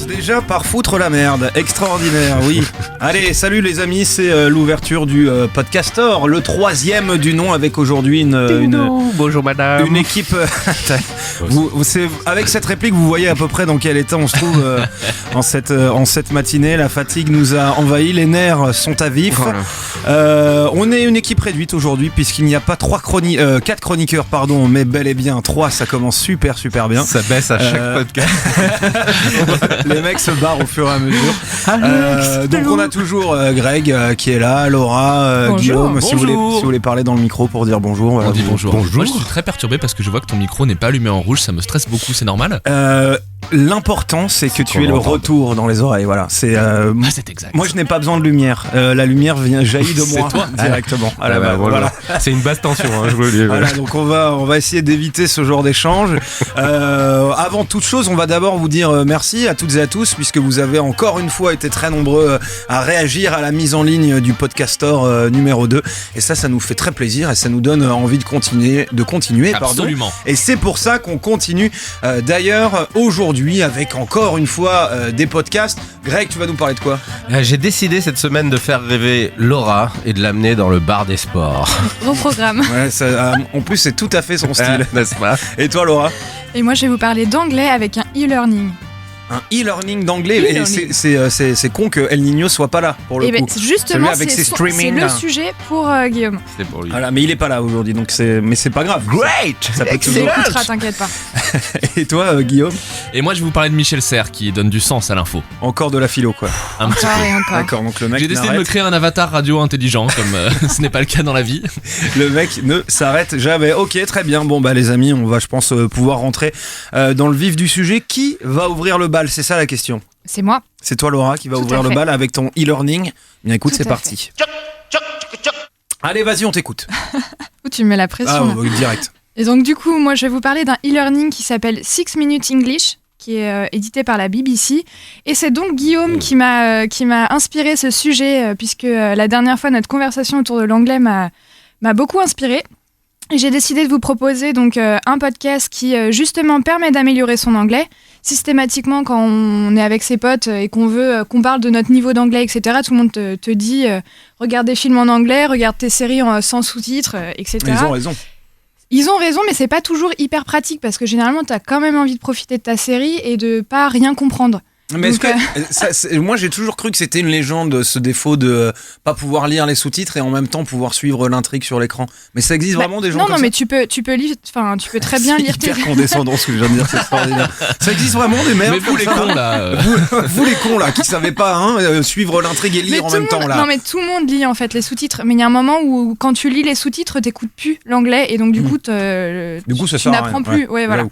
déjà par foutre la merde. Extraordinaire, oui. Allez, salut les amis, c'est l'ouverture du Podcastor, le 3e du nom, avec aujourd'hui bonjour madame. Une équipe. Avec cette réplique, vous voyez à peu près dans quel état on se trouve en cette matinée. La fatigue nous a envahi, les nerfs sont à vif. Voilà. On est une équipe réduite aujourd'hui puisqu'il n'y a pas 4 chroniqueurs, mais bel et bien 3. Ça commence super bien. Ça baisse à chaque podcast. Les mecs se barrent au fur et à mesure. Donc on a toujours Greg qui est là, Laura, Guillaume, si vous voulez parler dans le micro pour dire bonjour. On dit bonjour. Moi je suis très perturbé parce que je vois que ton micro n'est pas allumé en rouge, ça me stresse beaucoup, c'est normal. L'important c'est que tu aies le retour dans les oreilles, voilà. C'est exact. Moi je n'ai pas besoin de lumière, la lumiire jaillit de moi directement. Voilà. C'est une basse tension, je vous le dis. Voilà, donc on va essayer d'éviter ce genre d'échange. Avant toute chose, on va d'abord vous dire merci à toutes et à tous puisque vous avez encore une fois été très nombreux à réagir à la mise en ligne du Podcastor numéro 2, et ça nous fait très plaisir et ça nous donne envie de continuer. Absolument. Et c'est pour ça qu'on continue d'ailleurs aujourd'hui avec encore une fois des podcasts. Greg, tu vas nous parler de quoi ? J'ai décidé cette semaine de faire rêver Laura et de l'amener dans le bar des sports. Gros programme. Ouais, en plus c'est tout à fait son style, n'est-ce pas ? Et toi Laura ? Et moi je vais vous parler d'anglais avec un e-learning. Un e-learning d'anglais, et c'est con que El Niño soit pas là pour le coup. Justement, avec c'est le sujet pour Guillaume. C'est pour lui. Voilà, mais il est pas là aujourd'hui, donc mais c'est pas grave. Great. Ça peut Tu l'écouteras, t'inquiète pas. Et toi, Guillaume ? Et moi, je vais vous parler de Michel Serres qui donne du sens à l'info. Encore de la philo, quoi. Un petit peu. D'accord, donc le mec. J'ai décidé de me créer un avatar radio intelligent, comme ce n'est pas le cas dans la vie. Le mec ne s'arrête jamais. Ok, très bien. Bon, les amis, on va, je pense, pouvoir rentrer dans le vif du sujet. Qui va ouvrir le bal ? C'est ça la question. C'est moi. C'est toi Laura qui va ouvrir le bal avec ton e-learning. Bien écoute, c'est parti. Allez, vas-y, on t'écoute. Où tu me mets la pression. Direct. Et donc du coup, moi je vais vous parler d'un e-learning qui s'appelle 6 Minutes English, qui est édité par la BBC. Et c'est donc Guillaume qui m'a inspiré ce sujet, puisque la dernière fois notre conversation autour de l'anglais m'a beaucoup inspiré. Et j'ai décidé de vous proposer donc un podcast qui justement permet d'améliorer son anglais. Systématiquement, quand on est avec ses potes et qu'on veut qu'on parle de notre niveau d'anglais, etc., tout le monde te dit regarde des films en anglais, regarde tes séries sans sous-titres, etc. Ils ont raison. Ils ont raison, mais c'est pas toujours hyper pratique parce que généralement, t'as quand même envie de profiter de ta série et de pas rien comprendre. Mais moi j'ai toujours cru que c'était une légende, ce défaut de pas pouvoir lire les sous-titres et en même temps pouvoir suivre l'intrigue sur l'écran. Mais ça existe vraiment des gens comme ça ? Non, mais tu peux lire, tu peux très bien lire tes... C'est hyper condescendant ce que je viens de dire, c'est extraordinaire. Ça existe vraiment des merdes. Mais vous les cons là, vous les cons là qui savaient pas suivre l'intrigue et lire en même temps là. Non mais tout le monde lit en fait les sous-titres, mais il y a un moment où quand tu lis les sous-titres, t'écoutes plus l'anglais et donc du coup tu n'apprends plus. Ouais, voilà.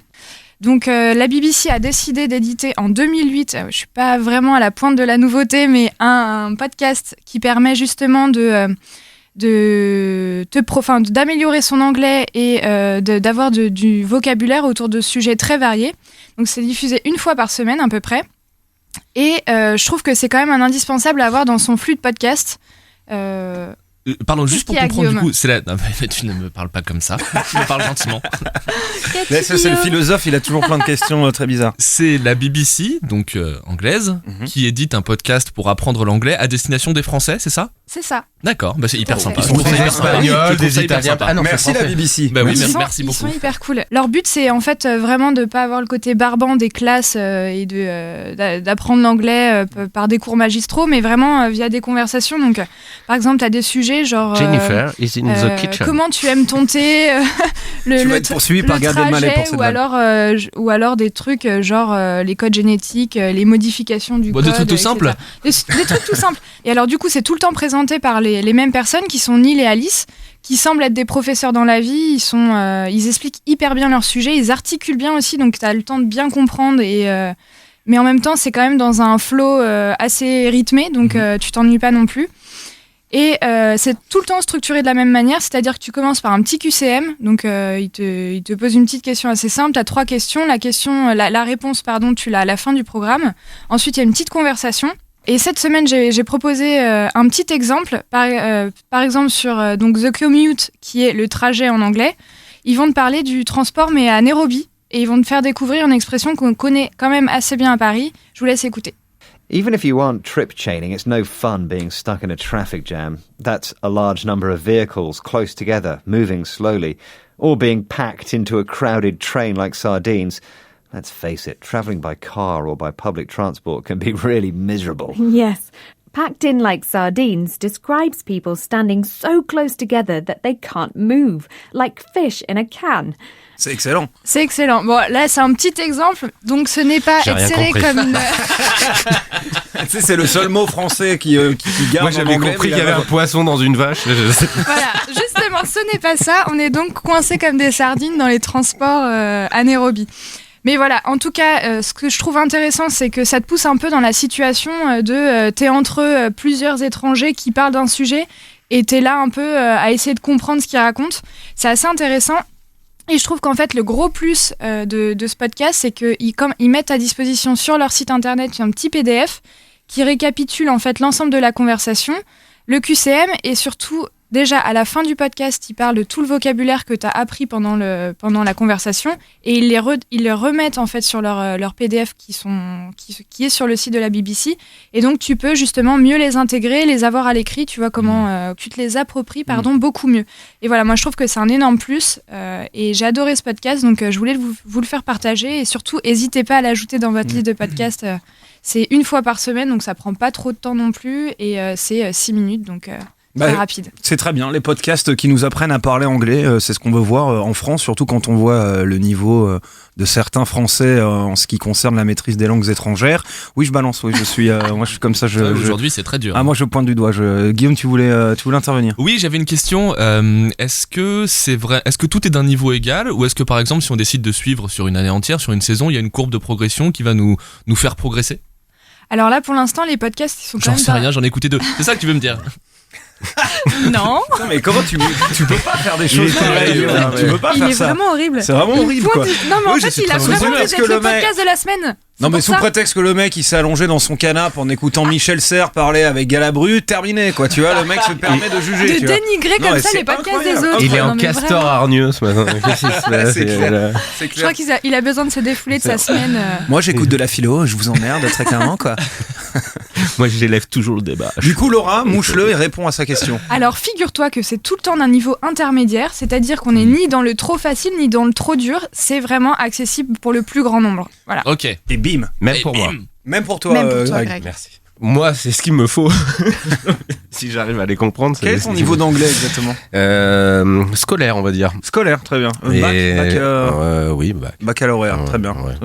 Donc la BBC a décidé d'éditer en 2008, je suis pas vraiment à la pointe de la nouveauté, mais un podcast qui permet justement d'améliorer son anglais et d'avoir du vocabulaire autour de sujets très variés. Donc c'est diffusé une fois par semaine à peu près. Et je trouve que c'est quand même un indispensable à avoir dans son flux de podcast. Pardon, juste pour comprendre du coup, Non, mais tu ne me parles pas comme ça. Tu me parles gentiment. C'est le philosophe, il a toujours plein de questions très bizarres. C'est la BBC, donc anglaise, qui édite un podcast pour apprendre l'anglais à destination des Français, c'est ça ? C'est ça. D'accord, c'est hyper sympa. Ils sont des Espagnols, des Italiens. Ah non, merci la BBC. Bah oui, merci beaucoup. Ils sont hyper cool. Leur but, c'est en fait vraiment de pas avoir le côté barbant des classes et d'apprendre l'anglais par des cours magistraux, mais vraiment via des conversations. Donc, par exemple, t'as des sujets genre Jennifer is in the kitchen. Comment tu aimes ton thé, tu vas être poursuivi par Gad Elmaleh pour cette ou alors des trucs genre les codes génétiques, les modifications du code. Des trucs tout simples. Des trucs tout simples. Et alors du coup, c'est tout le temps présenté par les mêmes personnes qui sont Neil et Alice, qui semblent être des professeurs dans la vie. Ils expliquent hyper bien leur sujet, ils articulent bien aussi, donc tu as le temps de bien comprendre. Mais en même temps, c'est quand même dans un flow assez rythmé, donc tu t'ennuies pas non plus. Et c'est tout le temps structuré de la même manière, c'est-à-dire que tu commences par un petit QCM, donc il te pose une petite question assez simple, tu as 3 questions, la réponse, tu l'as à la fin du programme. Ensuite, il y a une petite conversation. Et cette semaine, j'ai proposé un petit exemple, par exemple sur donc The Commute, qui est le trajet en anglais. Ils vont te parler du transport, mais à Nairobi. et ils vont te faire découvrir une expression qu'on connaît quand même assez bien à Paris. Je vous laisse écouter. Even if you aren't trip chaining, it's no fun being stuck in a traffic jam. That's a large number of vehicles close together, moving slowly, or being packed into a crowded train like sardines. Let's face it, travelling by car or by public transport can be really miserable. Yes. Packed in like sardines describes people standing so close together that they can't move, like fish in a can. C'est excellent. C'est excellent. Bon, là, c'est un petit exemple. Donc, ce n'est pas J'ai être rien serré compris. comme une... Tu sais, c'est le seul mot français qui garde. Moi j'avais en anglais, compris mais qu'il y avait un poisson dans une vache. Voilà, justement, ce n'est pas ça. On est donc coincé comme des sardines dans les transports à Nairobi. Mais voilà, en tout cas, ce que je trouve intéressant, c'est que ça te pousse un peu dans la situation de t'es entre plusieurs étrangers qui parlent d'un sujet et t'es là un peu à essayer de comprendre ce qu'ils racontent. C'est assez intéressant. Et je trouve qu'en fait, le gros plus de ce podcast, c'est qu'ils mettent à disposition sur leur site internet un petit PDF qui récapitule en fait l'ensemble de la conversation, le QCM et surtout, déjà à la fin du podcast, ils parlent de tout le vocabulaire que tu as appris pendant la conversation et ils les remettent en fait sur leur PDF qui est sur le site de la BBC. Et donc, tu peux justement mieux les intégrer, les avoir à l'écrit, tu vois comment tu te les appropries, beaucoup mieux. Et voilà, moi je trouve que c'est un énorme plus et j'ai adoré ce podcast, donc je voulais vous le faire partager et surtout, n'hésitez pas à l'ajouter dans votre liste de podcasts. C'est une fois par semaine, donc ça prend pas trop de temps non plus et c'est 6 minutes, donc très rapide. C'est très bien, les podcasts qui nous apprennent à parler anglais, c'est ce qu'on veut voir en France, surtout quand on voit le niveau de certains Français en ce qui concerne la maîtrise des langues étrangères. Oui, je balance, oui, je suis comme ça. Aujourd'hui, c'est très dur. Ah, moi je pointe du doigt. Guillaume, tu voulais intervenir? Oui, j'avais une question. Est-ce que c'est vrai? Est-ce que tout est d'un niveau égal, ou est-ce que par exemple, si on décide de suivre sur une année entière, sur une saison, il y a une courbe de progression qui va nous faire progresser? Alors là, pour l'instant, les podcasts, ils sont quand J'en même sais rien, j'en ai écouté 2. C'est ça que tu veux me dire? Non. Non, mais comment tu peux pas faire des choses pareilles, tu peux pas Il faire est ça. vraiment horrible. C'est vraiment horrible, quoi. Non, mais en Oui, je fait, suis il a très vraiment désolé, dit parce d'être que le le mec- podcast de la semaine. Non, mais C'est sous pour ça. prétexte que le mec il s'est allongé dans son canapé en écoutant Michel Serres parler avec Galabru, terminé, quoi. Tu vois, le mec se permet de juger. De tu vois. dénigrer Non, comme mais ça c'est les podcasts incroyable. des autres. Il est Non, en mais castor vraiment. hargneux ce matin. Qu'est-ce qui se passe? C'est clair. C'est Je clair. crois qu'il a besoin de se défouler de sa semaine. Moi j'écoute de la philo, je vous emmerde très clairement, quoi. Moi j'élève toujours le débat. Du coup, Laura, mouche-le et réponds à sa question. Alors, figure-toi que c'est tout le temps d'un niveau intermédiaire, c'est-à-dire qu'on n'est ni dans le trop facile ni dans le trop dur. C'est vraiment accessible pour le plus grand nombre. Voilà. Ok. Et bim. Même Et pour moi. bim. Même pour toi, Même pour toi, Greg. Greg. Merci. Moi, c'est ce qu'il me faut. Si j'arrive à les comprendre. Quel est ton niveau d'anglais exactement? Scolaire, on va dire. Scolaire, très bien. Oui, Baccalauréat, très bien. Ouais.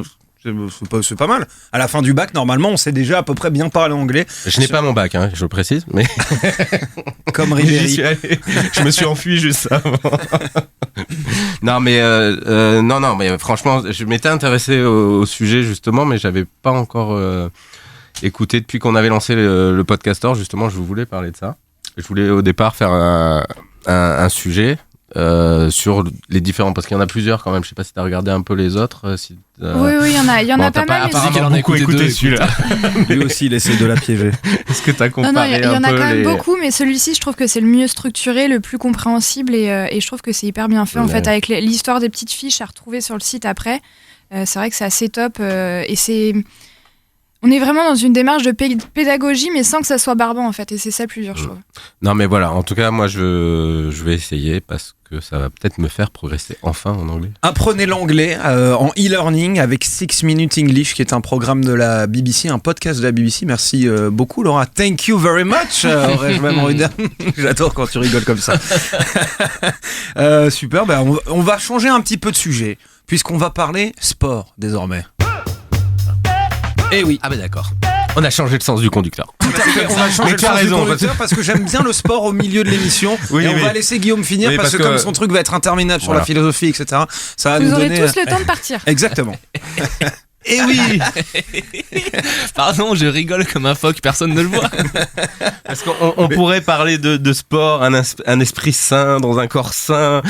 C'est pas mal. À la fin du bac, normalement, on sait déjà à peu près bien parler anglais. Je n'ai pas mon bac, hein, je le précise, mais Comme j'y Ribéry. suis allé. Je me suis enfui juste avant. Non, mais franchement, je m'étais intéressé au sujet justement, mais j'avais pas encore écouté depuis qu'on avait lancé le Podcastor. Justement, je voulais parler de ça. Je voulais au départ faire un sujet sur les différents, parce qu'il y en a plusieurs quand même. Je sais pas si t'as regardé un peu les autres. Oui, il y en a pas mal. mais apparemment, qu'elle en a écouté deux, celui-là. Lui aussi, il essaie de la piéger. Est-ce que t'as Non, comparé il y en a un peu quand même les... beaucoup, mais celui-ci, je trouve que c'est le mieux structuré, le plus compréhensible, et je trouve que c'est hyper bien fait, en Ouais. fait, avec l'histoire des petites fiches à retrouver sur le site après. C'est vrai que c'est assez top, et c'est... On est vraiment dans une démarche de pédagogie, mais sans que ça soit barbant, en fait, et c'est ça le plus dur, je trouve. Non, mais voilà. En tout cas, moi, je vais essayer parce que ça va peut-être me faire progresser enfin en anglais. Apprenez l'anglais en e-learning avec 6 Minutes English, qui est un programme de la BBC, un podcast de la BBC. Merci beaucoup, Laura. Thank you very much. Aurais-je même envie de dire. J'adore quand tu rigoles comme ça. Super. Ben, on va changer un petit peu de sujet, puisqu'on va parler sport désormais. Eh oui. Ah ben d'accord. On a changé le sens du conducteur. On va changer Mais le tu as sens du raison, conducteur parce que j'aime bien le sport au milieu de l'émission. Oui, et on oui. va laisser Guillaume finir Oui, parce que comme son truc va être interminable sur Voilà. la philosophie, etc. Ça va Vous nous aurez donner. tous le temps de partir. Exactement. Eh oui. Pardon, je rigole comme un phoque, personne ne le voit. Parce qu'on pourrait parler de sport, un esprit sain dans un corps sain,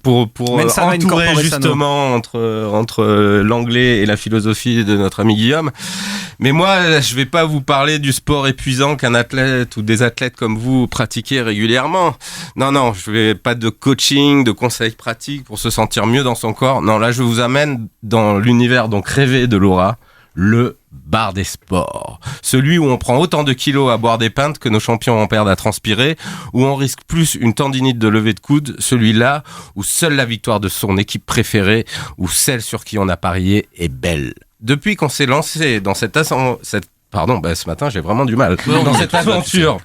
pour entourer justement entre l'anglais et la philosophie de notre ami Guillaume. Mais moi, je vais pas vous parler du sport épuisant qu'un athlète ou des athlètes comme vous pratiquez régulièrement. Non, je vais pas de coaching, de conseils pratiques pour se sentir mieux dans son corps. Non, là, je vous amène dans l'univers donc rêvé de Laura, le bar des sports. Celui où on prend autant de kilos à boire des pintes que nos champions en perdent à transpirer, où on risque plus une tendinite de levée de coude, celui-là où seule la victoire de son équipe préférée ou celle sur qui on a parié est belle. Depuis qu'on s'est lancé dans ce matin, j'ai vraiment du mal. Dans cette aventure.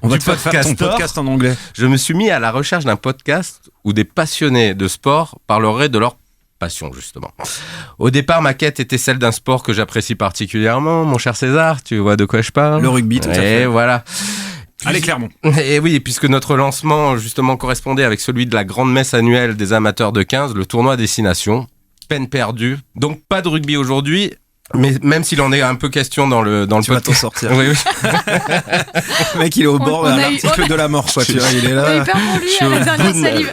On va te faire ton podcast en anglais. Je me suis mis à la recherche d'un podcast où des passionnés de sport parleraient de leur passion, justement. Au départ, ma quête était celle d'un sport que j'apprécie particulièrement, mon cher César, tu vois de quoi je parle ? Le rugby, tout à fait. Et voilà. Allez, Clermont. Et oui, puisque notre lancement, justement, correspondait avec celui de la grande messe annuelle des amateurs de 15, le tournoi Destination. Peine perdue. Donc, pas de rugby aujourd'hui. Mais même s'il en est un peu question dans le tu vas t'en sortir. Oui. Le mec, il est au bord à l'article de la mort, quoi. Tu vois, il est là. On a eu peur pour lui à la dernière salive.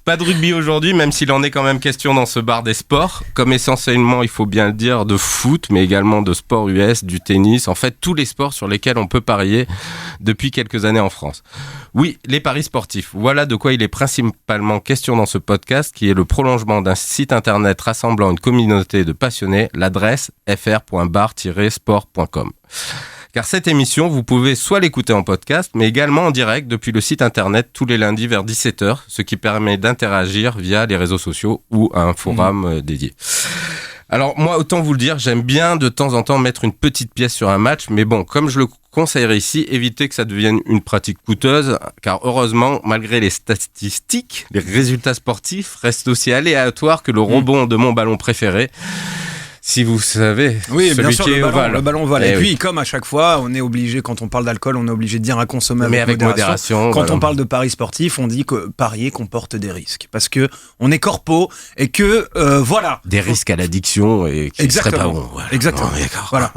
Pas de rugby aujourd'hui, même s'il en est quand même question dans ce bar des sports. Comme essentiellement, il faut bien le dire, de foot, mais également de sport US, du tennis. En fait, tous les sports sur lesquels on peut parier depuis quelques années en France. Oui, les paris sportifs. Voilà de quoi il est principalement question dans ce podcast, qui est le prolongement d'un site internet rassemblant une communauté de passionnés, l'adresse fr.bar-sport.com. Car cette émission, vous pouvez soit l'écouter en podcast, mais également en direct depuis le site internet tous les lundis vers 17h, ce qui permet d'interagir via les réseaux sociaux ou un forum dédié. Alors moi, autant vous le dire, j'aime bien de temps en temps mettre une petite pièce sur un match, mais bon, comme je le conseillerais ici, évitez que ça devienne une pratique coûteuse, car heureusement, malgré les statistiques, les résultats sportifs restent aussi aléatoires que le rebond de mon ballon préféré. Si vous savez, oui, celui bien sûr, qui est le ballon vole. Et puis, oui. comme à chaque fois, on est obligé, quand on parle d'alcool, on est obligé de dire à consommer avec modération. Quand on parle de paris sportifs, on dit que parier comporte des risques. Parce que on est corpo et que, voilà. Des risques à l'addiction et qui seraient pas bons. Voilà. Exactement. Non, d'accord. Voilà.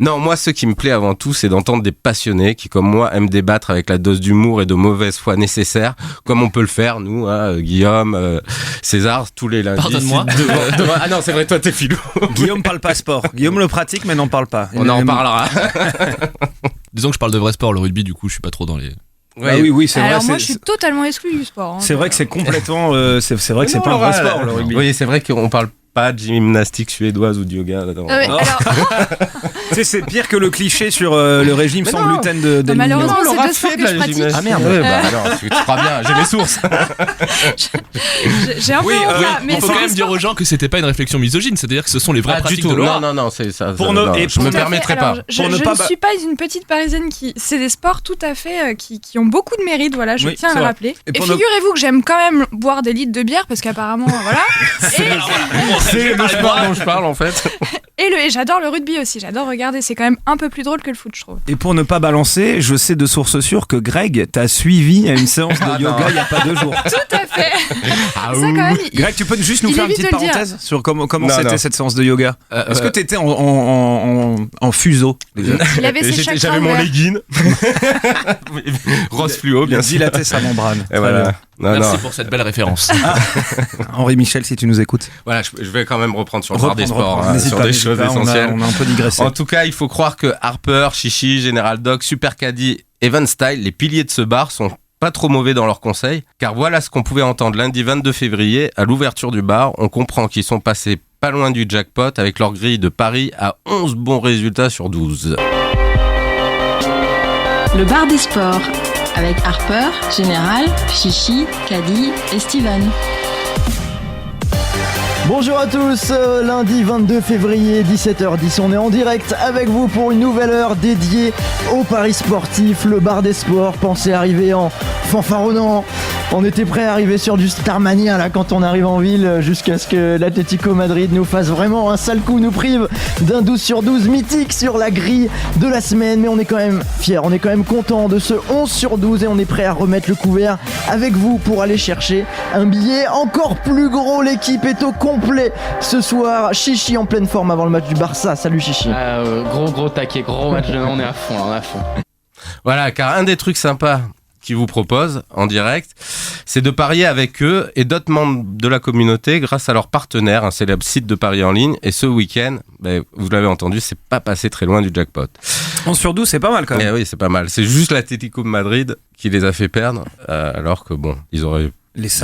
Non, moi, ce qui me plaît avant tout, c'est d'entendre des passionnés qui, comme moi, aiment débattre avec la dose d'humour et de mauvaise foi nécessaire, comme on peut le faire, nous, Guillaume, César, tous les lundis. Pardonne-moi. Ah non, c'est vrai, toi, t'es filou. Guillaume parle pas sport. Guillaume le pratique, mais n'en parle pas. On en parlera. Disons que je parle de vrai sport, le rugby, du coup, je suis pas trop dans les... Ah oui, c'est vrai. Alors moi, je suis totalement exclu du sport. C'est vrai que c'est complètement... c'est vrai que c'est pas un vrai sport, le rugby. Oui, c'est vrai qu'on parle pas de gymnastique suédoise ou de yoga. Alors... Tu sais, c'est pire que le cliché sur le régime sans gluten de malheureusement, c'est deux sports que je pratique. Ah merde. Alors, tu crois bien, j'ai mes sources. J'ai un peu honte là, mais il faut quand même dire aux gens que c'était pas une réflexion misogyne, c'est-à-dire que ce sont les vraies pratiques de Laura. Non, c'est ça. Je me permettrai pas. Je ne suis pas une petite parisienne qui... C'est des sports tout à fait qui ont beaucoup de mérite, voilà, je tiens à le rappeler. Et figurez-vous que j'aime quand même boire des litres de bière, parce qu'apparemment, voilà. C'est le sport dont je parle, en fait. Et j'adore le rugby aussi, j'adore regarder, c'est quand même un peu plus drôle que le foot, je trouve. Et pour ne pas balancer, je sais de sources sûres que Greg t'a suivi à une séance de yoga il y a pas 2 jours. Tout à fait. Ça, quand même, Greg, tu peux juste nous faire une petite parenthèse sur comment c'était cette séance de yoga? Est-ce que t'étais en fuseau déjà? Il avait ses chakras J'avais mon ouverts. legging. Rose fluo, bien sûr. Dilaté sa membrane. Et voilà. Merci pour cette belle référence. Henri Michel, si tu nous écoutes. Voilà, je vais quand même reprendre sur le bar des sports, N'hésite sur pas, des choses essentielles. On a un peu digressé. En tout cas, il faut croire que Harper, Chichi, General Dog, Super Caddy et Van Style, les piliers de ce bar, sont pas trop mauvais dans leurs conseils, car voilà ce qu'on pouvait entendre lundi 22 février à l'ouverture du bar. On comprend qu'ils sont passés pas loin du jackpot avec leur grille de paris à 11 bons résultats sur 12. Le bar des sports avec Harper, Général, Chichi, Caddy et Steven. Bonjour à tous, lundi 22 février 17h10, on est en direct avec vous pour une nouvelle heure dédiée au paris sportif, le bar des sports. Pensez arriver en fanfaronnant, on était prêt à arriver sur du Starmania là quand on arrive en ville, jusqu'à ce que l'Atlético Madrid nous fasse vraiment un sale coup, nous prive d'un 12 sur 12 mythique sur la grille de la semaine. Mais on est quand même fiers, on est quand même content de ce 11 sur 12 et on est prêt à remettre le couvert avec vous pour aller chercher un billet encore plus gros. L'équipe est au complet complet ce soir. Chichi en pleine forme avant le match du Barça. Salut Chichi. Gros taquet, gros match de on est à fond, là, on est à fond. Voilà, car un des trucs sympas qu'ils vous proposent en direct, c'est de parier avec eux et d'autres membres de la communauté grâce à leur partenaire, un célèbre site de paris en ligne. Et ce week-end, vous l'avez entendu, c'est pas passé très loin du jackpot. 11 sur 12, c'est pas mal quand même. Eh oui, c'est pas mal. C'est juste l'Atlético de Madrid qui les a fait perdre, alors que bon, ils auraient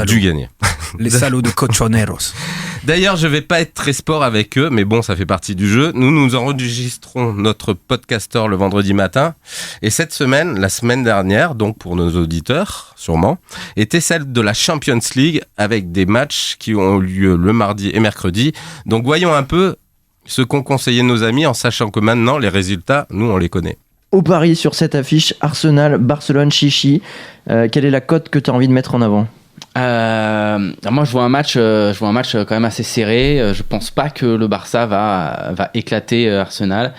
dû gagner. Les salauds de Cochoneros. D'ailleurs, je vais pas être très sport avec eux, mais bon, ça fait partie du jeu. Nous enregistrons notre podcaster le vendredi matin. Et cette semaine, la semaine dernière, donc pour nos auditeurs, sûrement, était celle de la Champions League avec des matchs qui ont lieu le mardi et mercredi. Donc voyons un peu ce qu'ont conseillé nos amis en sachant que maintenant, les résultats, nous, on les connaît. Au pari sur cette affiche, Arsenal, Barcelone, Chichi, quelle est la cote que tu as envie de mettre en avant ? Moi je vois un match quand même assez serré. Je pense pas que le Barça va éclater Arsenal.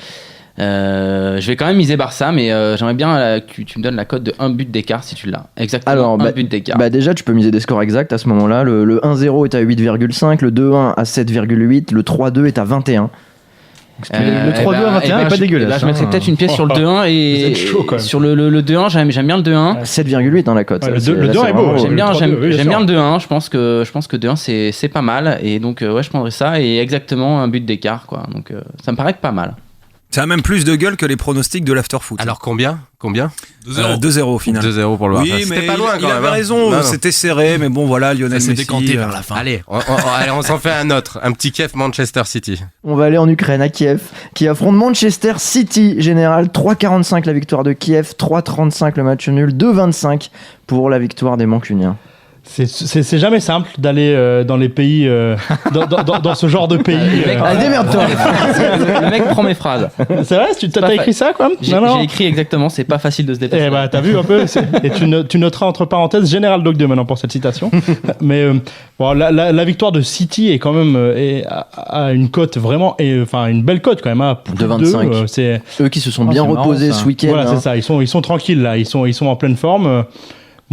Je vais quand même miser Barça, mais j'aimerais bien que tu me donnes la cote de 1 but d'écart si tu l'as. Exactement. Alors, but d'écart. Déjà tu peux miser des scores exacts à ce moment-là. Le 1-0 est à 8,5, le 2-1 à 7,8, le 3-2 est à 21. Le 3-2 à 21 est pas dégueulasse. Là, je mettrais peut-être une pièce sur le 2-1 et sur le 2-1, j'aime bien le 2-1. 7,8 dans la cote. Le 2-1 est beau. J'aime bien le 2-1. Je pense que 2-1 c'est pas mal et donc je prendrais ça et exactement un but d'écart quoi. Donc ça me paraît pas mal. Ça a même plus de gueule que les pronostics de l'afterfoot. Alors combien 2-0 au final. 2-0 pour le Barça. Oui, mais c'était pas loin quand même. Il avait raison, non. C'était serré, mais bon voilà, Lionel Ça Messi. s'est décanté vers la fin. Allez, on s'en fait un autre. Un petit Kiev Manchester City. On va aller en Ukraine, à Kiev, qui affronte Manchester City. Général, 3,45 la victoire de Kiev, 3,35 le match nul, 2,25 pour la victoire des Mancuniens. C'est jamais simple d'aller dans les pays, dans ce genre de pays. Démerde-toi. Le mec prend mes phrases. C'est vrai, t'as écrit ça quoi? J'ai écrit exactement, c'est pas facile de se dépasser. Eh bah t'as vu un peu, et tu noteras entre parenthèses Général Dog 2 maintenant pour cette citation. Mais bon, la victoire de City est quand même à une cote vraiment, enfin une belle cote quand même, à 2,25. C'est eux qui se sont bien reposés ce week-end. Voilà, c'est ça, ils sont tranquilles là, ils sont en pleine forme.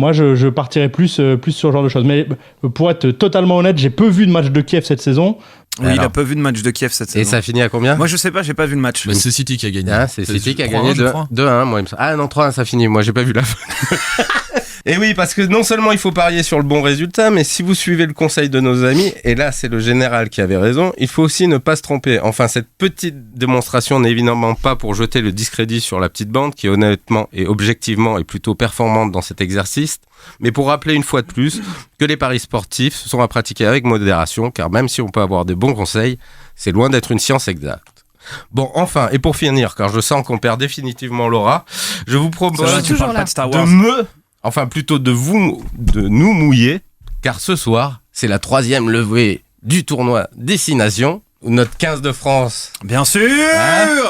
Moi, je partirais plus sur ce genre de choses. Mais pour être totalement honnête, j'ai peu vu de match de Kiev cette saison. Oui, il a pas vu de match de Kiev cette saison. Et ça finit à combien? Moi, je sais pas, j'ai pas vu le match. Bah, c'est City qui a gagné. C'est City qui a gagné 2-1, moi. Ah non, 3-1, ça finit. Moi, j'ai pas vu la fin. Et oui, parce que non seulement il faut parier sur le bon résultat, mais si vous suivez le conseil de nos amis, et là c'est le général qui avait raison, il faut aussi ne pas se tromper. Enfin, cette petite démonstration n'est évidemment pas pour jeter le discrédit sur la petite bande, qui honnêtement et objectivement est plutôt performante dans cet exercice, mais pour rappeler une fois de plus que les paris sportifs sont à pratiquer avec modération, car même si on peut avoir des bons conseils, c'est loin d'être une science exacte. Bon, enfin, et pour finir, car je sens qu'on perd définitivement Laura, je vous propose de nous mouiller, car ce soir, c'est la 3e levée du tournoi Destination, où notre 15 de France, bien sûr,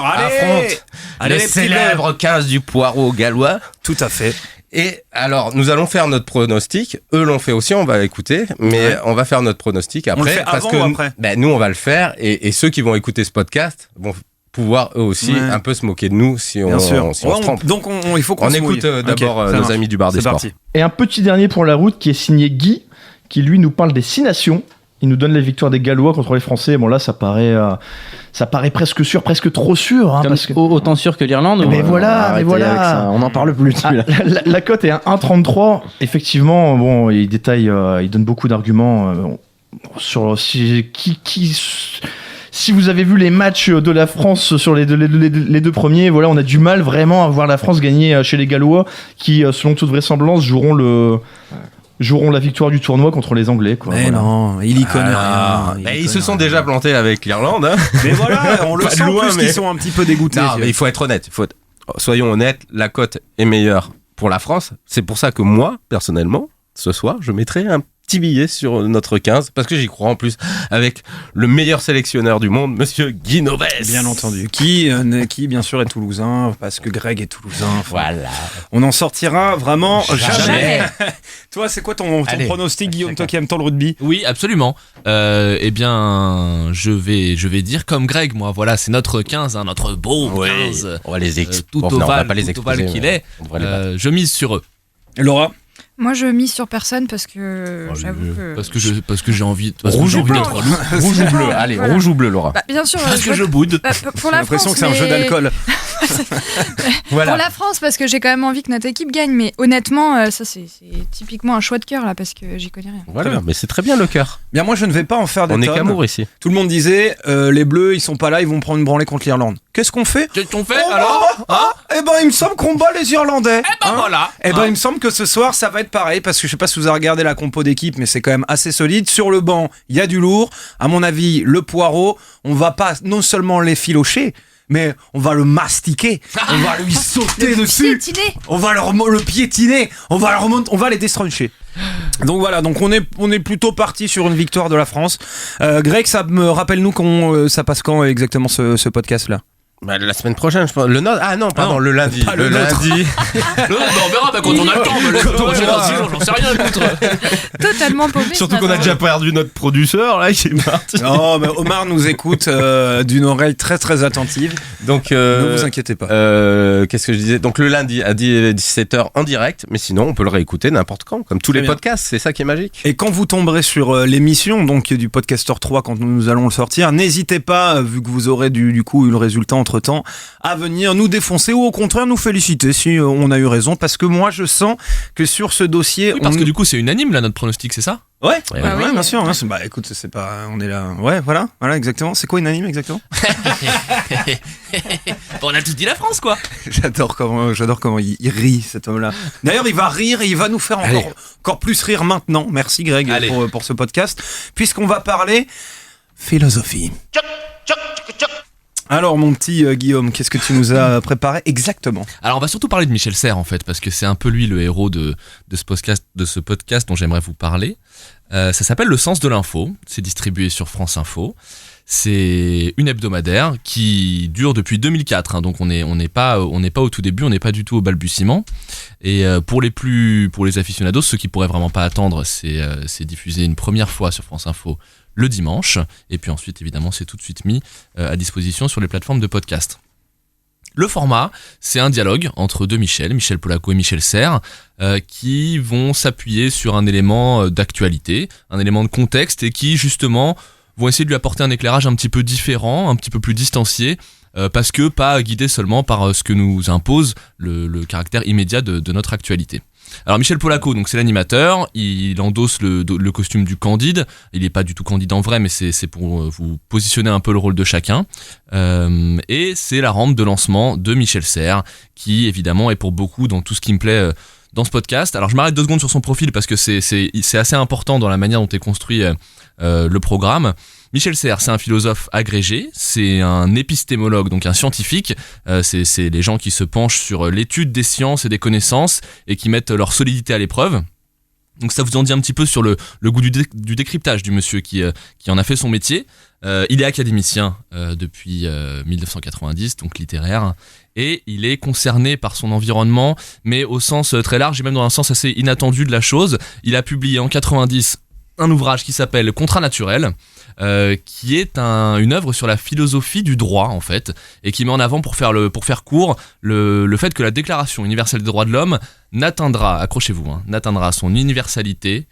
affronte le célèbre 15 du Poireau gallois. Tout à fait. Et alors, nous allons faire notre pronostic. Eux l'ont fait aussi, on va écouter, mais on va faire notre pronostic après. On le fait avant ou après ? Nous, on va le faire, et ceux qui vont écouter ce podcast vont pouvoir eux aussi un peu se moquer de nous si on se trompe. Donc il faut qu'on écoute d'abord nos amis du bar des sports. Parti. Et un petit dernier pour la route qui est signé Guy, qui lui nous parle des 6 nations. Il nous donne les victoires des Gallois contre les Français. Bon là, ça paraît presque sûr, presque trop sûr. Hein, parce que... Autant sûr que l'Irlande. Mais voilà. On n'en parle plus. La cote est à 1,33. Effectivement, bon, il détaille, il donne beaucoup d'arguments sur si vous avez vu les matchs de la France sur les deux premiers, voilà, on a du mal vraiment à voir la France gagner chez les Gallois, qui, selon toute vraisemblance, joueront la victoire du tournoi contre les Anglais. Quoi, mais voilà. non, il y connaît rien. Ils se sont déjà plantés avec l'Irlande. Hein. Mais voilà, on le sent plus qu'ils sont un petit peu dégoûtés. Non, mais il faut être honnête. Soyons honnêtes, la cote est meilleure pour la France. C'est pour ça que moi, personnellement, ce soir, je mettrai un petit billet sur notre 15, parce que j'y crois en plus, avec le meilleur sélectionneur du monde, monsieur Guy Novès. Bien entendu. Qui bien sûr est toulousain, parce que Greg est toulousain. Voilà. On n'en sortira vraiment jamais. Toi, c'est quoi ton pronostic, Guillaume, toi qui aimes tant le rugby? Oui, absolument. Eh bien, je vais dire comme Greg, moi. Voilà, c'est notre 15, hein, notre beau 15. On va les tout ovale qu'il est. Je mise sur eux. Laura? Moi, je mise sur personne parce que j'avoue que. Parce que j'ai envie. Rouge ou bleu Rouge ou bleu. Allez, Voilà. rouge ou bleu, Laura. Bah, bien sûr. Parce que je boude. Pour la J'ai l'impression France, que c'est un jeu d'alcool. Voilà. Pour la France, parce que j'ai quand même envie que notre équipe gagne. Mais honnêtement, ça c'est typiquement un choix de cœur là, parce que j'y connais rien. Voilà, mais c'est très bien le cœur. Bien, moi, je ne vais pas en faire des On est tonnes. qu'amour ici. Tout le monde disait, les Bleus, ils sont pas là, ils vont prendre une branlée contre l'Irlande. Qu'est-ce qu'on fait? Qu'est-ce qu'on fait alors Eh ben, il me semble qu'on bat les Irlandais. Voilà. Eh ben, il me semble que ce soir, ça va être pareil, parce que je sais pas si vous avez regardé la compo d'équipe, mais c'est quand même assez solide. Sur le banc, il y a du lourd. À mon avis, le Poirot, on va pas non seulement les filocher, mais on va le mastiquer. On va lui sauter dessus. Piétiner. On va le piétiner. On va les destroncher. Donc voilà, donc on est plutôt parti sur une victoire de la France. Greg, rappelle-nous ça passe quand exactement ce podcast-là? Bah, la semaine prochaine, je pense. Le lundi. Pas le lundi. On verra quand on a le temps. J'en sais rien, écoute. Totalement paumé. Surtout qu'on a déjà perdu notre producteur, là, il est parti. Non, mais Omar nous écoute d'une oreille très très attentive. Donc, ne vous inquiétez pas. Qu'est-ce que je disais? Donc, le lundi à 17h en direct, mais sinon, on peut le réécouter n'importe quand, comme tous les podcasts. C'est ça qui est magique. Et quand vous tomberez sur l'émission, donc du Podcaster 3, quand nous allons le sortir, n'hésitez pas, vu que vous aurez du coup eu le résultat entre-temps, à venir nous défoncer ou au contraire nous féliciter si on a eu raison, parce que moi je sens que sur ce dossier... Oui, parce que du coup c'est unanime là notre pronostic, c'est ça? Ouais, Ouais, ouais, bien sûr. Bah écoute, c'est pas... On est là... Ouais, voilà exactement. C'est quoi unanime exactement? On a tous dit la France quoi. J'adore comment il rit cet homme-là. D'ailleurs, il va rire et il va nous faire encore plus rire maintenant. Merci Greg pour ce podcast, puisqu'on va parler philosophie. Alors mon petit Guillaume, qu'est-ce que tu nous as préparé exactement? Alors on va surtout parler de Michel Serres en fait, parce que c'est un peu lui le héros de ce podcast dont j'aimerais vous parler. Ça s'appelle Le Sens de l'info, c'est distribué sur France Info. C'est une hebdomadaire qui dure depuis 2004, hein, donc on n'est pas au tout début, on n'est pas du tout au balbutiement. Et pour les aficionados, ceux qui pourraient vraiment pas attendre, c'est diffusé une première fois sur France Info le dimanche, et puis ensuite évidemment c'est tout de suite mis à disposition sur les plateformes de podcast. Le format, c'est un dialogue entre deux Michel Polaco et Michel Serres, qui vont s'appuyer sur un élément d'actualité, un élément de contexte, et qui justement vont essayer de lui apporter un éclairage un petit peu différent, un petit peu plus distancié, parce que pas guidé seulement par ce que nous impose le caractère immédiat de notre actualité. Alors Michel Polaco, donc c'est l'animateur, il endosse le costume du Candide, il n'est pas du tout Candide en vrai, mais c'est pour vous positionner un peu le rôle de chacun, et c'est la rampe de lancement de Michel Serres, qui évidemment est pour beaucoup dans tout ce qui me plaît dans ce podcast. Alors je m'arrête 2 secondes sur son profil parce que c'est assez important dans la manière dont est construit le programme. Michel Serres, c'est un philosophe agrégé, c'est un épistémologue, donc un scientifique, c'est les gens qui se penchent sur l'étude des sciences et des connaissances et qui mettent leur solidité à l'épreuve. Donc ça vous en dit un petit peu sur le goût du décryptage du monsieur qui en a fait son métier. Il est académicien depuis 1990, donc littéraire, et il est concerné par son environnement, mais au sens très large et même dans un sens assez inattendu de la chose. Il a publié en 90 un ouvrage qui s'appelle Contrat naturel, qui est une œuvre sur la philosophie du droit en fait, et qui met en avant, pour faire court, le fait que la Déclaration universelle des droits de l'homme n'atteindra, accrochez-vous, n'atteindra son universalité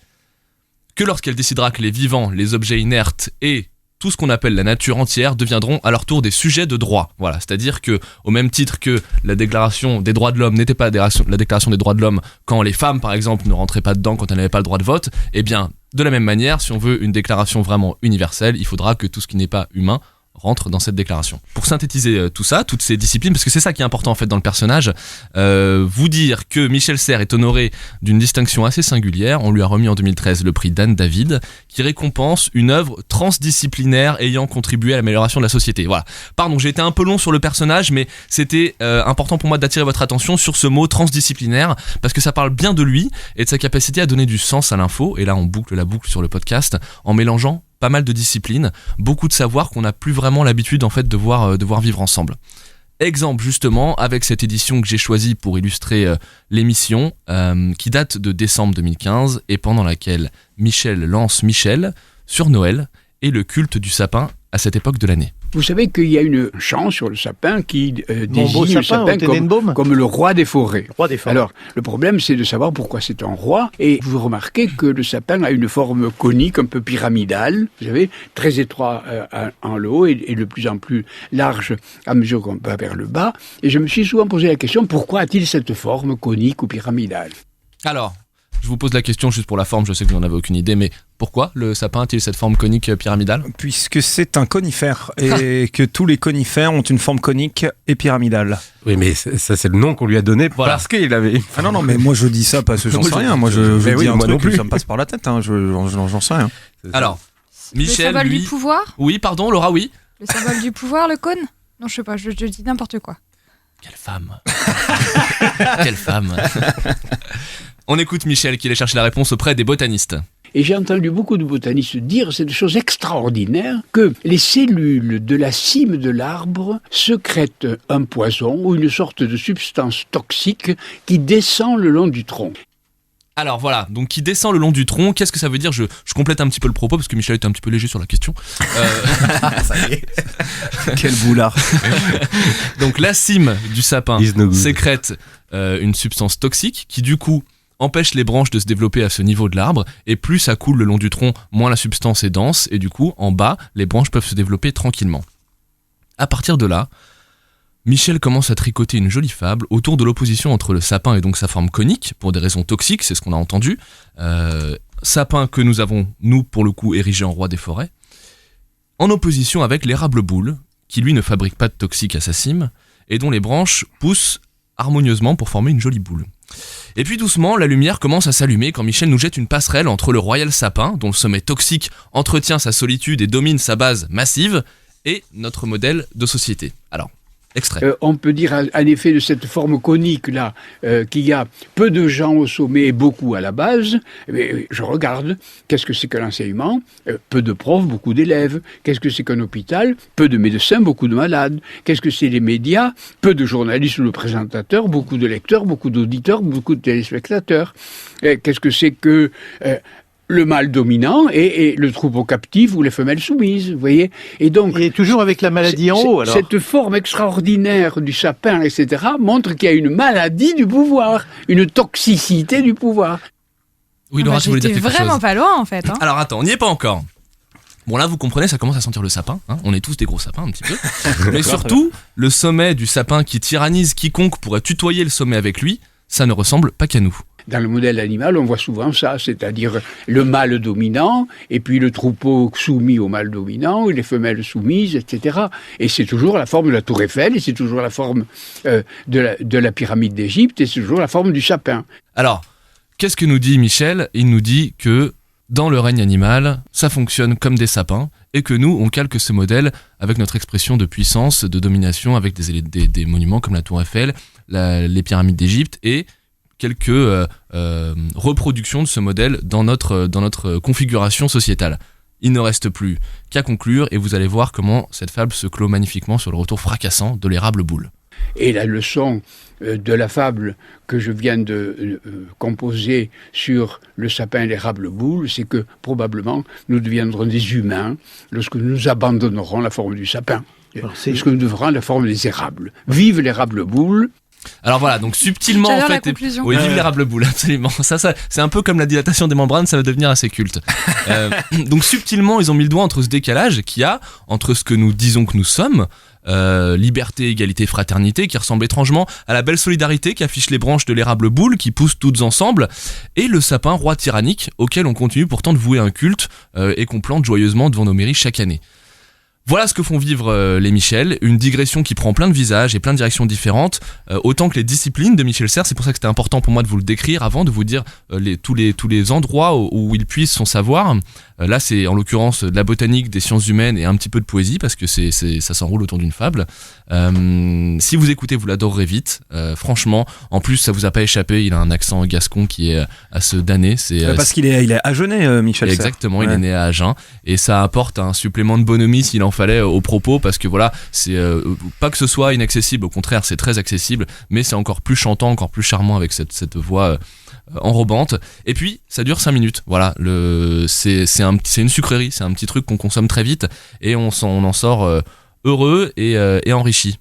que lorsqu'elle décidera que les vivants, les objets inertes et tout ce qu'on appelle la nature entière deviendront à leur tour des sujets de droit. Voilà, c'est-à-dire que au même titre que la Déclaration des droits de l'homme n'était pas la Déclaration des droits de l'homme quand les femmes par exemple ne rentraient pas dedans quand elles n'avaient pas le droit de vote, eh bien de la même manière, si on veut une déclaration vraiment universelle, il faudra que tout ce qui n'est pas humain rentre dans cette déclaration. Pour synthétiser tout ça, toutes ces disciplines, parce que c'est ça qui est important en fait dans le personnage, vous dire que Michel Serres est honoré d'une distinction assez singulière. On lui a remis en 2013 le prix d'Anne David, qui récompense une œuvre transdisciplinaire ayant contribué à l'amélioration de la société. Voilà. Pardon, j'ai été un peu long sur le personnage, mais c'était important pour moi d'attirer votre attention sur ce mot transdisciplinaire, parce que ça parle bien de lui et de sa capacité à donner du sens à l'info. Et là, on boucle la boucle sur le podcast en mélangeant pas mal de disciplines, beaucoup de savoirs qu'on n'a plus vraiment l'habitude en fait de voir vivre ensemble. Exemple justement avec cette édition que j'ai choisie pour illustrer l'émission, qui date de décembre 2015 et pendant laquelle Michel lance Michel sur Noël et le culte du sapin à cette époque de l'année? Vous savez qu'il y a une chant sur le sapin qui Mon beau désigne le sapin, sapin au Tenenbaum. comme le roi des forêts. Roi des forêts. Alors, le problème, c'est de savoir pourquoi c'est un roi. Et vous remarquez que le sapin a une forme conique, un peu pyramidale, vous savez, très étroit en le haut et de plus en plus large à mesure qu'on va vers le bas. Et je me suis souvent posé la question, pourquoi a-t-il cette forme conique ou pyramidale? Alors, je vous pose la question juste pour la forme, je sais que vous n'en avez aucune idée, mais pourquoi le sapin a-t-il cette forme conique pyramidale? Puisque c'est un conifère et que tous les conifères ont une forme conique et pyramidale. Oui, mais ça, c'est le nom qu'on lui a donné parce qu'il avait. Ah non, mais moi je dis ça parce que j'en sais rien. Moi je dis un truc, ça me passe par la tête, hein. J'en sais rien. Alors, Michel, le symbole lui... du pouvoir. Oui, pardon, Laura, oui. Le symbole du pouvoir, le cône. Non, je sais pas, je dis n'importe quoi. Quelle femme. Quelle femme. On écoute Michel qui allait chercher la réponse auprès des botanistes. Et j'ai entendu beaucoup de botanistes dire cette chose extraordinaire, que les cellules de la cime de l'arbre sécrètent un poison ou une sorte de substance toxique qui descend le long du tronc. Alors voilà, donc qui descend le long du tronc, qu'est-ce que ça veut dire? Je complète un petit peu le propos parce que Michel était un petit peu léger sur la question. Ça y est. Quel boulard. Donc la cime du sapin sécrète une substance toxique qui du coup empêche les branches de se développer à ce niveau de l'arbre, et plus ça coule le long du tronc, moins la substance est dense, et du coup en bas, les branches peuvent se développer tranquillement. À partir de là, Michel commence à tricoter une jolie fable autour de l'opposition entre le sapin et donc sa forme conique, pour des raisons toxiques, c'est ce qu'on a entendu. Sapin que nous avons, nous, pour le coup, érigé en roi des forêts, en opposition avec l'érable boule, qui lui ne fabrique pas de toxique à sa cime, et dont les branches poussent harmonieusement pour former une jolie boule. Et puis doucement, la lumière commence à s'allumer quand Michel nous jette une passerelle entre le royal sapin, dont le sommet toxique entretient sa solitude et domine sa base massive, et notre modèle de société. Alors, extrait. On peut dire en effet de cette forme conique-là qu'il y a peu de gens au sommet et beaucoup à la base. Mais je regarde, qu'est-ce que c'est que l'enseignement? Peu de profs, beaucoup d'élèves. Qu'est-ce que c'est qu'un hôpital? Peu de médecins, beaucoup de malades. Qu'est-ce que c'est les médias? Peu de journalistes ou de présentateurs, beaucoup de lecteurs, beaucoup d'auditeurs, beaucoup de téléspectateurs. Qu'est-ce que c'est que... le mâle dominant et le troupeau captif ou les femelles soumises, vous voyez. Et donc, et toujours avec la maladie en haut, alors. Cette forme extraordinaire du sapin, etc., montre qu'il y a une maladie du pouvoir, une toxicité du pouvoir. Oui, Laura, tu voulais dire quelque chose. J'étais vraiment pas loin, en fait. Hein. Alors attends, on n'y est pas encore. Bon là, vous comprenez, ça commence à sentir le sapin. Hein, on est tous des gros sapins un petit peu. Mais surtout, le sommet du sapin qui tyrannise quiconque pourrait tutoyer le sommet avec lui, ça ne ressemble pas qu'à nous. Dans le modèle animal, on voit souvent ça, c'est-à-dire le mâle dominant, et puis le troupeau soumis au mâle dominant, et les femelles soumises, etc. Et c'est toujours la forme de la tour Eiffel, et c'est toujours la forme de la pyramide d'Égypte, et c'est toujours la forme du sapin. Alors, qu'est-ce que nous dit Michel? Il nous dit que dans le règne animal, ça fonctionne comme des sapins, et que nous, on calque ce modèle avec notre expression de puissance, de domination, avec des monuments comme la tour Eiffel, les pyramides d'Égypte, et quelques reproductions de ce modèle dans notre configuration sociétale. Il ne reste plus qu'à conclure, et vous allez voir comment cette fable se clôt magnifiquement sur le retour fracassant de l'érable boule. Et la leçon de la fable que je viens de composer sur le sapin et l'érable boule, c'est que probablement nous deviendrons des humains lorsque nous abandonnerons la forme du sapin, lorsque nous devrons la forme des érables. Vive l'érable boule! Alors voilà, donc subtilement J'adore en fait, la conclusion. oui, vive l'érable boule, absolument. Ça, c'est un peu comme la dilatation des membranes, ça va devenir assez culte. Donc subtilement, ils ont mis le doigt entre ce décalage qu'il y a entre ce que nous disons que nous sommes, liberté, égalité, fraternité, qui ressemble étrangement à la belle solidarité qu'affichent les branches de l'érable boule qui poussent toutes ensemble, et le sapin roi tyrannique auquel on continue pourtant de vouer un culte et qu'on plante joyeusement devant nos mairies chaque année. Voilà ce que font vivre les Michel, une digression qui prend plein de visages et plein de directions différentes, autant que les disciplines de Michel Serres. C'est pour ça que c'était important pour moi de vous le décrire avant, de vous dire tous les endroits où il puise son savoir. Là, c'est en l'occurrence de la botanique, des sciences humaines et un petit peu de poésie, parce que ça s'enroule autour d'une fable. Si vous écoutez, vous l'adorerez vite. Franchement, en plus, ça vous a pas échappé, il a un accent gascon qui est à se damner. Parce qu'il est agenais, Michel Serres. Exactement, il est né à Agen, et ça apporte un supplément de bonhomie s'il en fallait au propos, parce que voilà, c'est pas que ce soit inaccessible, au contraire, c'est très accessible, mais c'est encore plus chantant, encore plus charmant avec cette voix enrobante. Et puis ça dure 5 minutes. Voilà, c'est une sucrerie, c'est un petit truc qu'on consomme très vite et on en sort heureux et enrichi.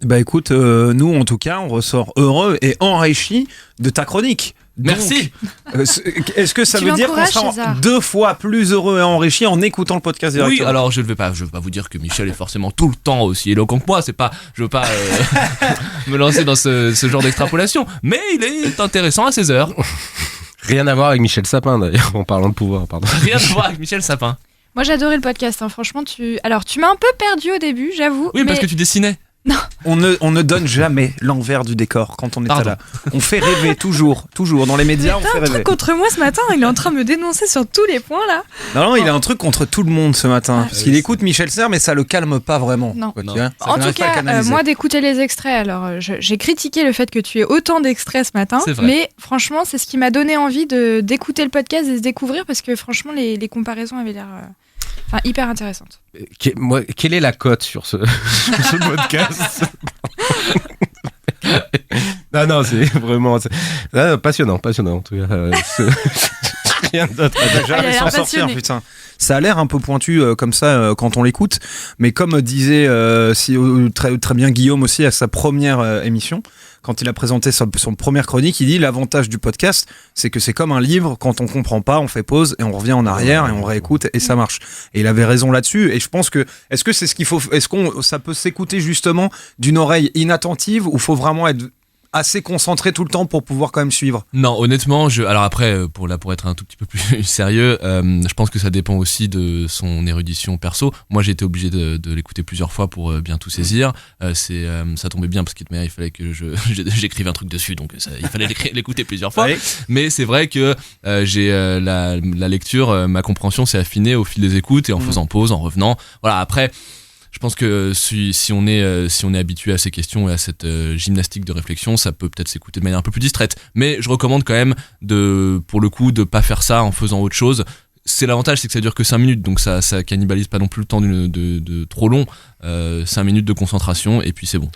Bah écoute, nous en tout cas, on ressort heureux et enrichi de ta chronique. Merci. Donc, est-ce que ça veut dire qu'on sera 2 fois plus heureux et enrichi en écoutant le podcast directement ? Oui, alors je vais pas vous dire que Michel est forcément tout le temps aussi éloquent que moi. Je veux pas me lancer dans ce genre d'extrapolation, mais il est intéressant à ses heures. Rien à voir avec Michel Sapin d'ailleurs, en parlant de pouvoir, pardon. Rien à voir avec Michel Sapin. Moi j'ai adoré le podcast, hein. Franchement tu m'as un peu perdu au début, j'avoue. Oui, parce que tu dessinais. Non. On ne donne jamais l'envers du décor quand on est là. On fait rêver toujours. Dans les médias, on fait rêver. T'as un truc contre moi ce matin, il est en train de me dénoncer sur tous les points là. Non, il a un truc contre tout le monde ce matin. Parce qu'il écoute Michel Serres, mais ça le calme pas vraiment. Non. Tu vois, en tout cas, moi d'écouter les extraits, alors j'ai critiqué le fait que tu aies autant d'extraits ce matin. Mais franchement, c'est ce qui m'a donné envie d'écouter le podcast et de se découvrir parce que franchement, les comparaisons avaient l'air... hyper intéressante. Quelle est la cote sur ce podcast? Non, c'est vraiment passionnant en tout cas. Rien d'autre. J'arrive à s'en sortir, putain. Ça a l'air un peu pointu comme ça quand on l'écoute, mais comme disait très bien Guillaume aussi à sa première émission, quand il a présenté son première chronique, il dit l'avantage du podcast, c'est que c'est comme un livre, quand on comprend pas, on fait pause et on revient en arrière et on réécoute et ça marche. Et il avait raison là-dessus et je pense que est-ce que c'est ce qu'il faut, ça peut s'écouter justement d'une oreille inattentive ou faut vraiment être assez concentré tout le temps pour pouvoir quand même suivre? Non, honnêtement, alors après, pour être un tout petit peu plus sérieux, je pense que ça dépend aussi de son érudition perso. Moi, j'ai été obligé de l'écouter plusieurs fois pour bien tout saisir. Ça tombait bien parce qu'il fallait que j'écrive un truc dessus, donc il fallait l'écouter plusieurs fois. Oui. Mais c'est vrai que j'ai la lecture, ma compréhension s'est affinée au fil des écoutes et en faisant pause, en revenant. Voilà, après... Je pense que si on est habitué à ces questions et à cette gymnastique de réflexion, ça peut peut-être s'écouter de manière un peu plus distraite. Mais je recommande quand même pour le coup, de pas faire ça en faisant autre chose. C'est l'avantage, c'est que ça dure que 5 minutes, donc ça cannibalise pas non plus le temps de trop long. 5 minutes de concentration et puis c'est bon.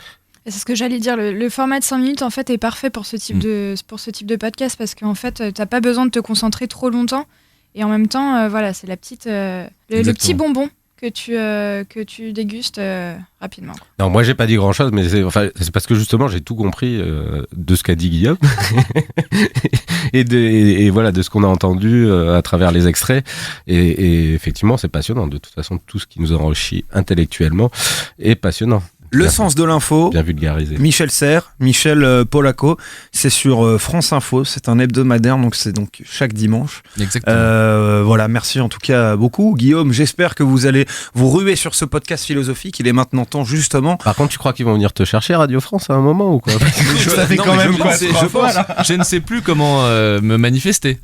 Et c'est ce que j'allais dire, le format de 5 minutes en fait est parfait pour ce type de podcast parce qu'en fait t'as pas besoin de te concentrer trop longtemps et en même temps voilà, c'est le petit bonbon que tu dégustes rapidement. Non, moi j'ai pas dit grand chose, mais c'est parce que justement j'ai tout compris de ce qu'a dit Guillaume et voilà de ce qu'on a entendu à travers les extraits et effectivement c'est passionnant. De toute façon, tout ce qui nous enrichit intellectuellement est passionnant. Le sens de l'info, bien vulgarisé. Michel Serres, Michel Polacco, c'est sur France Info, c'est un hebdomadaire, donc c'est chaque dimanche. Exactement. Voilà, merci en tout cas beaucoup. Guillaume, j'espère que vous allez vous ruer sur ce podcast philosophique, il est maintenant temps justement. Par contre, tu crois qu'ils vont venir te chercher Radio France à un moment ou quoi? Ça fait quand même quoi, je ne sais plus comment me manifester.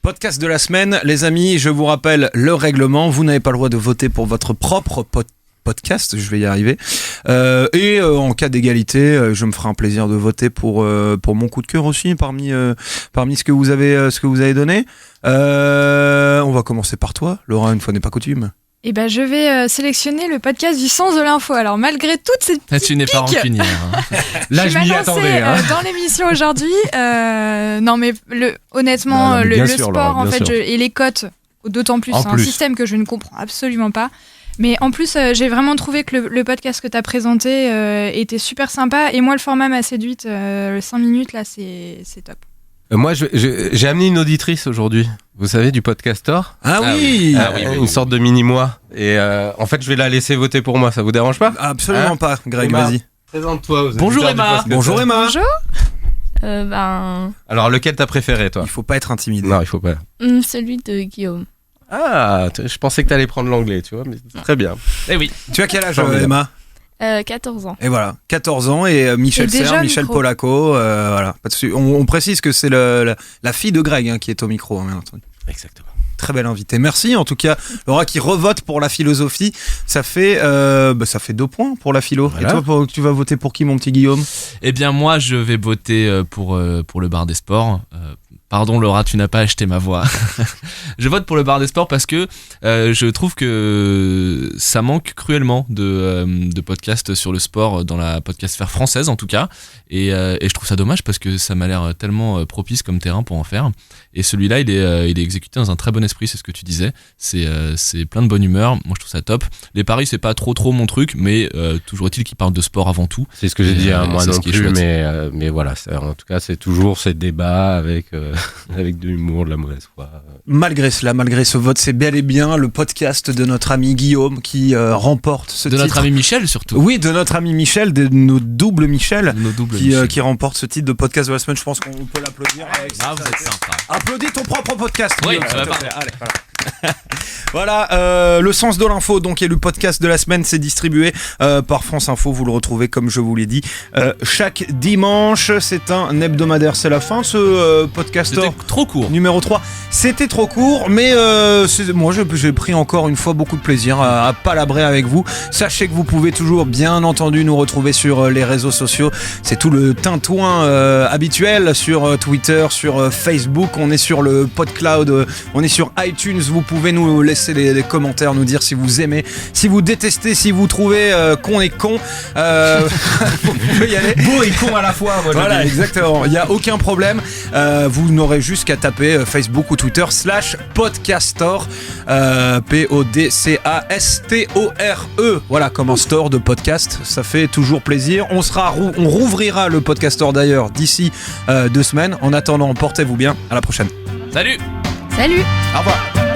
Podcast de la semaine, les amis, je vous rappelle le règlement, vous n'avez pas le droit de voter pour votre propre podcast, je vais y arriver. Et en cas d'égalité, je me ferai un plaisir de voter pour mon coup de cœur aussi parmi ce que vous avez donné. On va commencer par toi, Laura, une fois n'est pas coutume. Et ben je vais sélectionner le podcast du sens de l'info. Alors malgré toutes ces petites tu n'es pas rancunière. Là je m'y attendais. Dans l'émission aujourd'hui, non mais honnêtement le sport Laura, en fait et les cotes d'autant plus, c'est un système que je ne comprends absolument pas. Mais en plus, j'ai vraiment trouvé que le podcast que tu as présenté était super sympa. Et moi, le format m'a séduite. 5 minutes, là, c'est top. Moi, j'ai amené une auditrice aujourd'hui. Vous savez, du Podcastor. Ah oui, une sorte de mini-moi. Et en fait, je vais la laisser voter pour moi. Ça vous dérange pas? Absolument pas, Greg, Emma, vas-y. Présente-toi. Bonjour Emma. Bonjour Emma. Bonjour. Alors, lequel t'as préféré, toi? Il faut pas être intimidé. Non, il faut pas. Celui de Guillaume. Ah, je pensais que t'allais prendre l'anglais, tu vois, mais très bien. Eh oui. Tu as quel âge, Emma? 14 ans. Et voilà, 14 ans et Michel Serres, Michel Polacco, voilà. On précise que c'est la fille de Greg qui est au micro, bien entendu. Exactement. Très belle invitée. Merci en tout cas, Laura qui revote pour la philosophie. Ça fait 2 points pour la philo. Voilà. Et toi, tu vas voter pour qui, mon petit Guillaume? Eh bien moi, je vais voter pour le bar des sports. Pardon Laura, tu n'as pas acheté ma voix. Je vote pour le bar des sports parce que je trouve que ça manque cruellement de podcasts sur le sport dans la podcastphère française en tout cas. Et je trouve ça dommage parce que ça m'a l'air tellement propice comme terrain pour en faire. Et celui-là, il est exécuté dans un très bon esprit, c'est ce que tu disais. C'est plein de bonne humeur. Moi, je trouve ça top. Les paris, c'est pas trop mon truc, mais toujours est-il qu'ils parlent de sport avant tout. C'est ce que j'ai dit, moi non plus, mais voilà. En tout cas, c'est toujours ces débats avec de l'humour, de la mauvaise foi. Malgré cela, malgré ce vote, c'est bel et bien le podcast de notre ami Guillaume qui remporte ce titre. De notre ami Michel surtout. Oui, de notre ami Michel, de nos doubles Michel, Michel. Qui remporte ce titre de podcast de la semaine. Je pense qu'on peut l'applaudir. Vous êtes sympa. Applaudis ton propre podcast. Oui, Guillaume, ça va pas. Allez, voilà. Voilà, le sens de l'info, donc, est le podcast de la semaine. C'est distribué par France Info. Vous le retrouvez, comme je vous l'ai dit, chaque dimanche. C'est un hebdomadaire. C'est la fin, ce podcast. C'était trop court. Numéro 3. C'était trop court, mais moi j'ai pris encore une fois beaucoup de plaisir à palabrer avec vous. Sachez que vous pouvez toujours, bien entendu, nous retrouver sur les réseaux sociaux. C'est tout le tintouin habituel sur Twitter, sur Facebook. On est sur le PodCloud, on est sur iTunes. Vous pouvez nous laisser les commentaires, nous dire si vous aimez, si vous détestez, si vous trouvez qu'on est con. Vous pouvez y aller. Beau et con à la fois. Voilà, exactement. Il n'y a aucun problème. Vous n'aurez juste qu'à taper Facebook ou Twitter /Podcastor, Podcastore. Voilà, comme un store de podcast. Ça fait toujours plaisir. On rouvrira le Podcastor d'ailleurs d'ici 2 semaines. En attendant, portez-vous bien. À la prochaine. Salut. Salut. Au revoir.